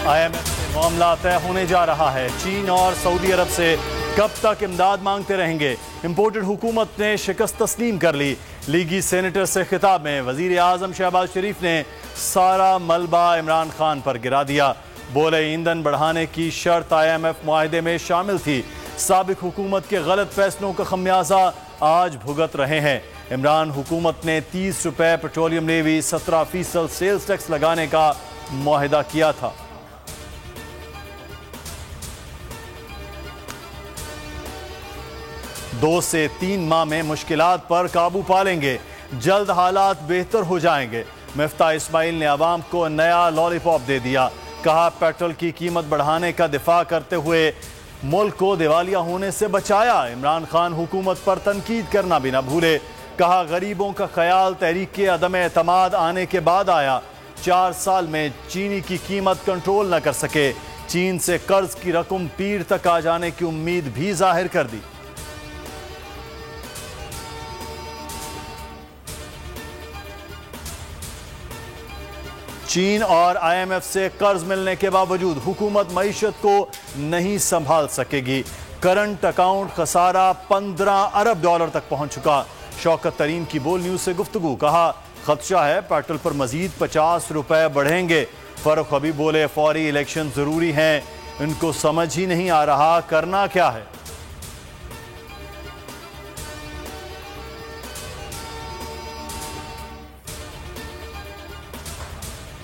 IMF سے معاملہ طے ہونے جا رہا ہے۔ چین اور سعودی عرب سے کب تک امداد مانگتے رہیں گے؟ امپورٹڈ حکومت نے شکست تسلیم کر لی۔ لیگی سینیٹر سے خطاب میں وزیر اعظم شہباز شریف نے سارا ملبہ عمران خان پر گرا دیا۔ بولے ایندھن بڑھانے کی شرط IMF معاہدے میں شامل تھی۔ سابق حکومت کے غلط فیصلوں کا خمیازہ آج بھگت رہے ہیں۔ عمران حکومت نے 30 روپے پیٹرولیم لیوی 17% سیلز ٹیکس لگانے کا معاہدہ کیا تھا۔ دو سے 3 ماہ میں مشکلات پر قابو پا لیں گے، جلد حالات بہتر ہو جائیں گے۔ مفتاح اسماعیل نے عوام کو نیا لالی پاپ دے دیا۔ کہا پیٹرول کی قیمت بڑھانے کا دفاع کرتے ہوئے ملک کو دیوالیہ ہونے سے بچایا۔ عمران خان حکومت پر تنقید کرنا بھی نہ بھولے۔ کہا غریبوں کا خیال تحریک کے عدم اعتماد آنے کے بعد آیا۔ 4 سال میں چینی کی قیمت کنٹرول نہ کر سکے۔ چین سے قرض کی رقم پیر تک آ جانے کی امید بھی ظاہر کر دی۔ چین اور IMF سے قرض ملنے کے باوجود حکومت معیشت کو نہیں سنبھال سکے گی۔ کرنٹ اکاؤنٹ خسارہ 15 ارب ڈالر تک پہنچ چکا۔ شوکت ترین کی بول نیوز سے گفتگو۔ کہا خدشہ ہے پیٹرول پر مزید 50 روپے بڑھیں گے۔ فاروق حبیب بولے فوری الیکشن ضروری ہیں، ان کو سمجھ ہی نہیں آ رہا کرنا کیا ہے۔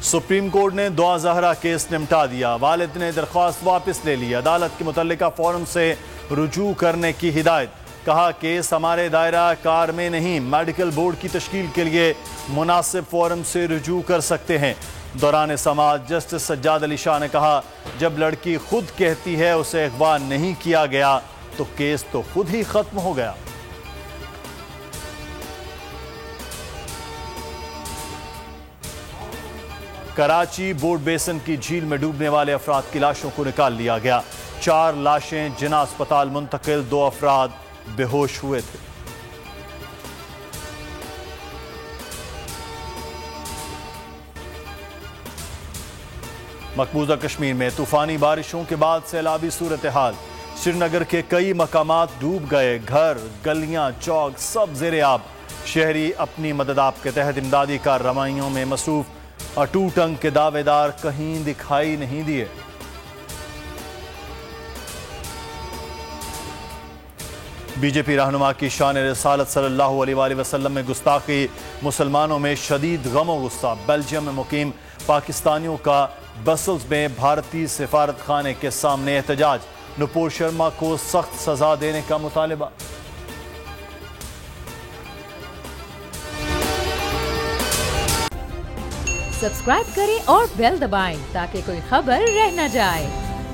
سپریم کورٹ نے دعا زہرا کیس نمٹا دیا۔ والد نے درخواست واپس لے لی۔ عدالت کی متعلقہ فورم سے رجوع کرنے کی ہدایت۔ کہا کیس ہمارے دائرہ کار میں نہیں، میڈیکل بورڈ کی تشکیل کے لیے مناسب فورم سے رجوع کر سکتے ہیں۔ دوران سماعت جسٹس سجاد علی شاہ نے کہا جب لڑکی خود کہتی ہے اسے اغوا نہیں کیا گیا تو کیس تو خود ہی ختم ہو گیا۔ کراچی بورڈ بیسن کی جھیل میں ڈوبنے والے افراد کی لاشوں کو نکال لیا گیا۔ 4 لاشیں جناح اسپتال منتقل، 2 افراد بے ہوش ہوئے تھے۔ مقبوضہ کشمیر میں طوفانی بارشوں کے بعد سیلابی صورتحال۔ سری نگر کے کئی مقامات ڈوب گئے، گھر، گلیاں، چوک سب زیر آب۔ شہری اپنی مدد آپ کے تحت امدادی کارروائیوں میں مصروف۔ اٹوٹ انک کے دعوے دار کہیں دکھائی نہیں دیے۔ بی جے پی رہنما کی شان رسالت صلی اللہ علیہ وآلہ وسلم میں گستاخی، مسلمانوں میں شدید غم و غصہ۔ بیلجیم میں مقیم پاکستانیوں کا برسلز میں بھارتی سفارت خانے کے سامنے احتجاج۔ نپور شرما کو سخت سزا دینے کا مطالبہ۔ سبسکرائب کریں اور بیل دبائیں تاکہ کوئی خبر رہ نہ جائے۔